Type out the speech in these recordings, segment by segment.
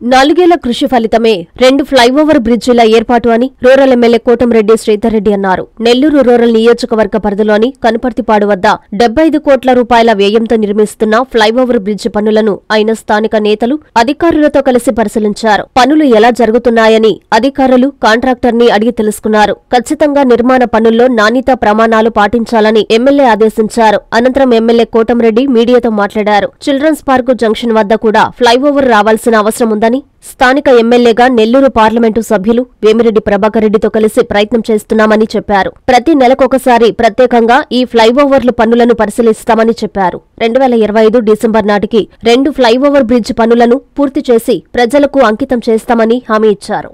నాలుగేళ్ల కృషి ఫలితమే 2 ఫ్లైఓవర్ బ్రిడ్జిల ఏర్పాటు అని రూరల్ ఎమ్మెల్యే కోటంరెడ్డి శ్రీధర్ రెడ్డి అన్నారు. నెల్లూరు రూరల్ నియోజకవర్గ పరిధిలోని కనుపర్తిపాడు వద్ద 75 కోట్ల రూపాయల వ్యయంతో నిర్మిస్తున్న ఫ్లైఓవర్ బ్రిడ్జి పనులను ఆయన స్థానిక నేతలు అధికారులతో కలిసి పరిశీలించారు. పనులు ఎలా జరుగుతున్నాయని అధికారులు కాంట్రాక్టర్ని అడిగి తెలుసుకున్నారు. ఖచ్చితంగా నిర్మాణ పనుల్లో నాణ్యతా ప్రమాణాలు పాటించాలని ఎమ్మెల్యే ఆదేశించారు. అనంతరం ఎమ్మెల్యే కోటంరెడ్డి మీడియాతో మాట్లాడారు. చిల్డ్రన్స్ పార్కు జంక్షన్ వద్ద కూడా ఫ్లైఓవర్ రావాల్సిన అవసరం ఉందని స్థానిక ఎమ్మెల్యేగా నెల్లూరు పార్లమెంటు సభ్యులు వేమిరెడ్డి ప్రభాకర్ రెడ్డితో కలిసి ప్రయత్నం చేస్తున్నామని చెప్పారు. ప్రతి నెలకొకసారి ప్రత్యేకంగా ఈ ఫ్లైఓవర్ల పనులను పరిశీలిస్తామని చెప్పారు. 2025 డిసెంబర్ నాటికి 2 ఫ్లైఓవర్ బ్రిడ్జ్ పనులను పూర్తి చేసి ప్రజలకు అంకితం చేస్తామని హామీ ఇచ్చారు.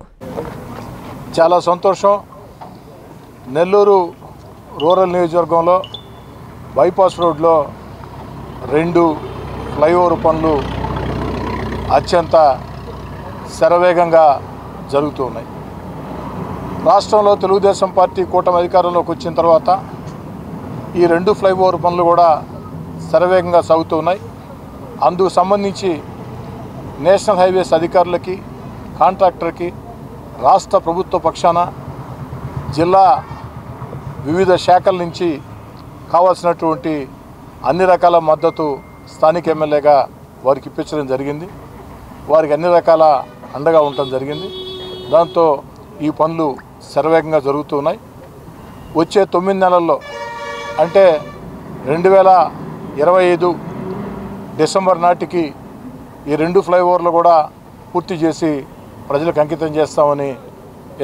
చాలా సంతోషం. నెల్లూరు రూరల్ నియోజకవర్గంలో బైపాస్ రోడ్లో 2 ఫ్లైఓవర్ పనులు అత్యంత శరవేగంగా జరుగుతూ ఉన్నాయి. రాష్ట్రంలో తెలుగుదేశం పార్టీ కూటమి అధికారంలోకి వచ్చిన తర్వాత ఈ 2 ఫ్లైఓవర్ పనులు కూడా శరవేగంగా సాగుతూ ఉన్నాయి. అందుకు సంబంధించి నేషనల్ హైవేస్ అధికారులకి, కాంట్రాక్టర్కి రాష్ట్ర ప్రభుత్వ పక్షాన జిల్లా వివిధ శాఖల నుంచి కావాల్సినటువంటి అన్ని రకాల మద్దతు స్థానిక ఎమ్మెల్యేగా వారికి ఇప్పించడం జరిగింది. వారికి అన్ని రకాల అండగా ఉండటం జరిగింది. దాంతో ఈ పనులు శరవేగంగా జరుగుతూ ఉన్నాయి. వచ్చే 9 నెలల్లో అంటే 2025 డిసెంబర్ నాటికి ఈ 2 ఫ్లైఓవర్లు కూడా పూర్తి చేసి ప్రజలకు అంకితం చేస్తామని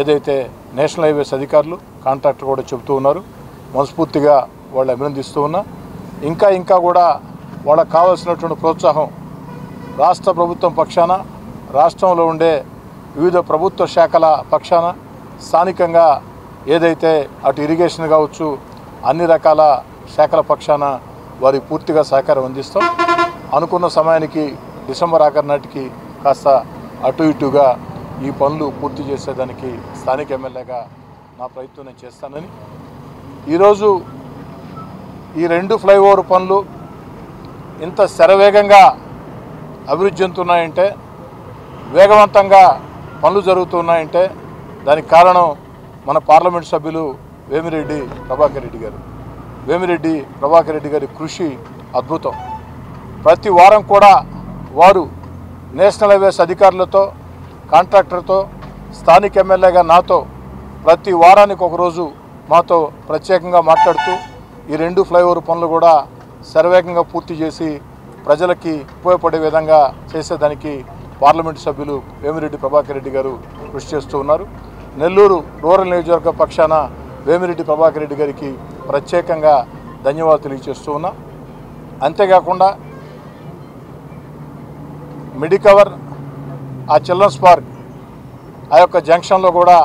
ఏదైతే నేషనల్ హైవేస్ అధికారులు, కాంట్రాక్టర్ కూడా చెబుతూ ఉన్నారు. మనస్ఫూర్తిగా వాళ్ళు అభినందిస్తూ ఉన్నా. ఇంకా కూడా వాళ్ళకు కావాల్సినటువంటి ప్రోత్సాహం రాష్ట్ర ప్రభుత్వం పక్షాన, రాష్ట్రంలో ఉండే వివిధ ప్రభుత్వ శాఖల పక్షాన, స్థానికంగా ఏదైతే అటు ఇరిగేషన్ కావచ్చు అన్ని రకాల శాఖల పక్షాన వారికి పూర్తిగా సహకారం అందిస్తాం. అనుకున్న సమయానికి డిసెంబర్ ఆఖరి నాటికి కాస్త అటు ఇటుగా ఈ పనులు పూర్తి చేసేదానికి స్థానిక ఎమ్మెల్యేగా నా ప్రయత్నం నేను చేస్తానని, ఈరోజు ఈ 2 ఫ్లైఓవర్ పనులు ఇంత శరవేగంగా అభివృద్ధి చెందుతున్నాయంటే, వేగవంతంగా పనులు జరుగుతున్నాయంటే దానికి కారణం మన పార్లమెంట్ సభ్యులు వేమిరెడ్డి ప్రభాకర్ రెడ్డి గారు. వేమిరెడ్డి ప్రభాకర్ రెడ్డి గారి కృషి అద్భుతం. ప్రతి వారం కూడా వారు నేషనల్ హైవేస్ అధికారులతో, కాంట్రాక్టర్తో, స్థానిక ఎమ్మెల్యేగా నాతో ప్రతి వారానికి ఒకరోజు మాతో ప్రత్యేకంగా మాట్లాడుతూ ఈ 2 ఫ్లైఓవర్ పనులు కూడా శరవేగంగా పూర్తి చేసి ప్రజలకి ఉపయోగపడే విధంగా చేసేదానికి పార్లమెంటు సభ్యులు వేమిరెడ్డి ప్రభాకర్ రెడ్డి గారు కృషి చేస్తూ ఉన్నారు. నెల్లూరు రూరల్ నియోజకవర్గ పక్షాన వేమిరెడ్డి ప్రభాకర్ రెడ్డి గారికి ప్రత్యేకంగా ధన్యవాదాలు తెలియజేస్తూ ఉన్నా. అంతేకాకుండా మెడికవర్, ఆ చిల్డ్రన్స్ పార్క్, ఆ యొక్క జంక్షన్లో కూడా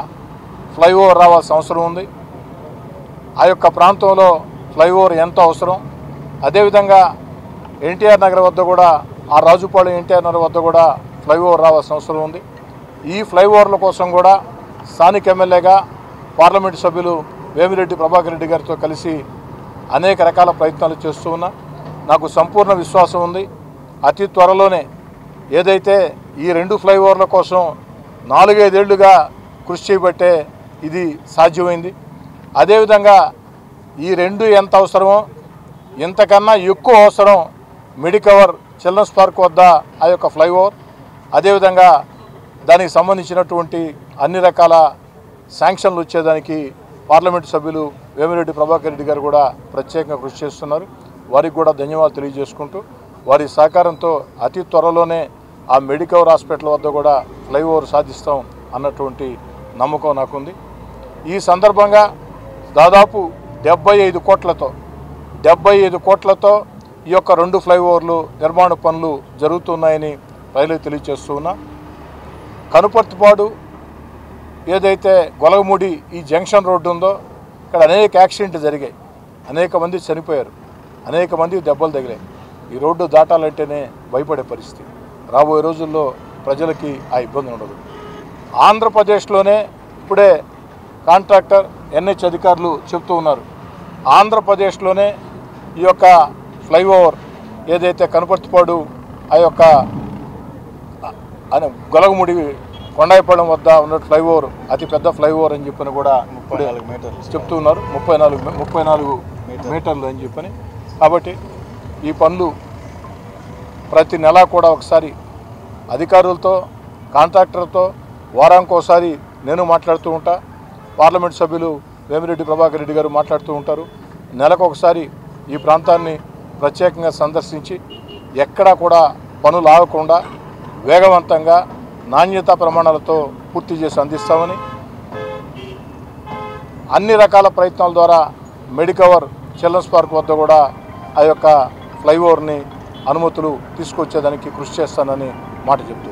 ఫ్లైఓవర్ రావాల్సిన అవసరం ఉంది. ఆ యొక్క ప్రాంతంలో ఫ్లైఓవర్ ఎంతో అవసరం. అదేవిధంగా ఎన్టీఆర్ నగర్ వద్ద కూడా, ఆ రాజుపాలెం ఎన్టీఆర్ నగర్ వద్ద కూడా ఫ్లైఓవర్ రావాల్సిన అవసరం ఉంది. ఈ ఫ్లైఓవర్ల కోసం కూడా స్థానిక ఎమ్మెల్యేగా పార్లమెంటు సభ్యులు వేమిరెడ్డి ప్రభాకర్ రెడ్డి గారితో కలిసి అనేక రకాల ప్రయత్నాలు చేస్తూ ఉన్నా. నాకు సంపూర్ణ విశ్వాసం ఉంది. అతి త్వరలోనే ఏదైతే ఈ 2 ఫ్లైఓవర్ల కోసం 4-5 ఏళ్లుగా కృషి చేయబట్టే ఇది సాధ్యమైంది. అదేవిధంగా ఈ 2 ఎంత అవసరమో ఇంతకన్నా ఎక్కువ అవసరం మెడికవర్, చిల్డ్రన్స్ పార్క్ వద్ద ఆ యొక్క ఫ్లైఓవర్, అదేవిధంగా దానికి సంబంధించినటువంటి అన్ని రకాల శాంక్షన్లు వచ్చేదానికి పార్లమెంటు సభ్యులు వేమిరెడ్డి ప్రభాకర్ రెడ్డి గారు కూడా ప్రత్యేకంగా కృషి చేస్తున్నారు. వారికి కూడా ధన్యవాదాలు తెలియజేసుకుంటూ, వారి సహకారంతో అతి త్వరలోనే ఆ మెడికవర్ హాస్పిటల్ వద్ద కూడా ఫ్లైఓవర్ సాధిస్తాం అన్నటువంటి నమ్మకం నాకుంది. ఈ సందర్భంగా దాదాపు 75 కోట్లతో ఈ యొక్క 2 ఫ్లైఓవర్లు నిర్మాణ పనులు జరుగుతున్నాయని రైల్వే తెలియజేస్తూ ఉన్నా. కనుపర్తిపాడు ఏదైతే గొలగముడి ఈ జంక్షన్ రోడ్డు ఉందో, ఇక్కడ అనేక యాక్సిడెంట్లు జరిగాయి, అనేక మంది చనిపోయారు, అనేక మంది దెబ్బలు తగిలాయి. ఈ రోడ్డు దాటాలంటేనే భయపడే పరిస్థితి. రాబోయే రోజుల్లో ప్రజలకి ఆ ఇబ్బంది ఉండదు. ఆంధ్రప్రదేశ్లోనే ఇప్పుడే కాంట్రాక్టర్, ఎన్హెచ్ అధికారులు చెప్తూ ఉన్నారు, ఆంధ్రప్రదేశ్లోనే ఈ యొక్క ఫ్లైఓవర్ ఏదైతే కనుపర్తిపాడు అని గొలగముడి కొండాయిపాలెం వద్ద ఉన్న ఫ్లైఓవర్ అతి పెద్ద ఫ్లైఓవర్ అని చెప్పని కూడా చెప్తూ ఉన్నారు. 34 మీటర్లు అని చెప్పని. కాబట్టి ఈ పనులు ప్రతి నెల కూడా ఒకసారి అధికారులతో కాంట్రాక్టర్తో వారానికోసారి నేను మాట్లాడుతూ ఉంటా. పార్లమెంట్ సభ్యులు వేమిరెడ్డి ప్రభాకర్ రెడ్డి గారు మాట్లాడుతూ ఉంటారు. నెలకు ఒకసారి ఈ ప్రాంతాన్ని ప్రత్యేకంగా సందర్శించి ఎక్కడా కూడా పనులు ఆగకుండా వేగవంతంగా నాణ్యతా ప్రమాణాలతో పూర్తి చేసి అందిస్తామని, అన్ని రకాల ప్రయత్నాల ద్వారా మెడికవర్ చిల్డ్రన్స్ పార్క్ వద్ద కూడా ఆ యొక్క ఫ్లైఓవర్ని అనుమతులు తీసుకొచ్చేదానికి కృషి చేస్తానని మాట చెప్తూ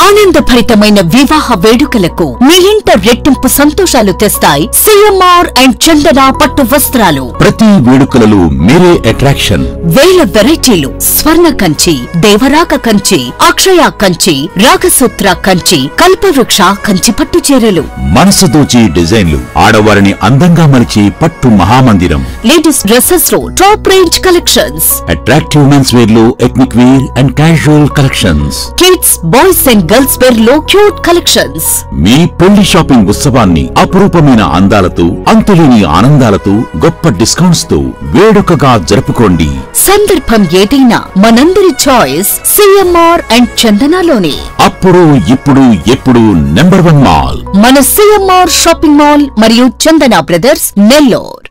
ఆనందభరితమైన వివాహ వేడుకలకు మీ ఇంట రెట్టింపు సంతోషాలు తెస్తాయి సిఎంఆర్ అండ్ చందన పట్టు వస్త్రాలు. ప్రతి వేడుకలలో మీరే అట్రాక్షన్. వేల వెరైటీలు, స్వర్ణ కంచి, దేవరాక కంచి, అక్షయ కంచి, రాగసూత్ర కంచి, కల్పవృక్ష కంచి పట్టు చీరలు, మనసు దోచి డిజైన్లు, ఆడవారిని అందంగా మలిచే పట్టు మహామందిరం. లేడీస్ డ్రెస్సెస్ లో top range collections, attractive men's wear లో ethnic wear and casual collections, kids, boys and girls wear లో క్యూట్ కలెక్షన్స్. మీ పెళ్లి షాపింగ్ ఉత్సవాన్ని అపురూపమైన అందాలతో, అంతులేని ఆనందాలతో, గొప్ప డిస్కౌంట్స్ తో వేడుకగా జరుపుకోండి. సందర్భం ఏదైనా మనందరి చాయిస్ సిఎంఆర్ అండ్ చందనలోనే. అప్పుడు ఇప్పుడు ఎప్పుడు నంబర్ 1 మాల్ మన సిఎంఆర్ షాపింగ్ మాల్ మరియు Chandana brothers, Nellore.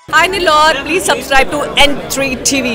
Hi Nilor, please subscribe to N3 TV.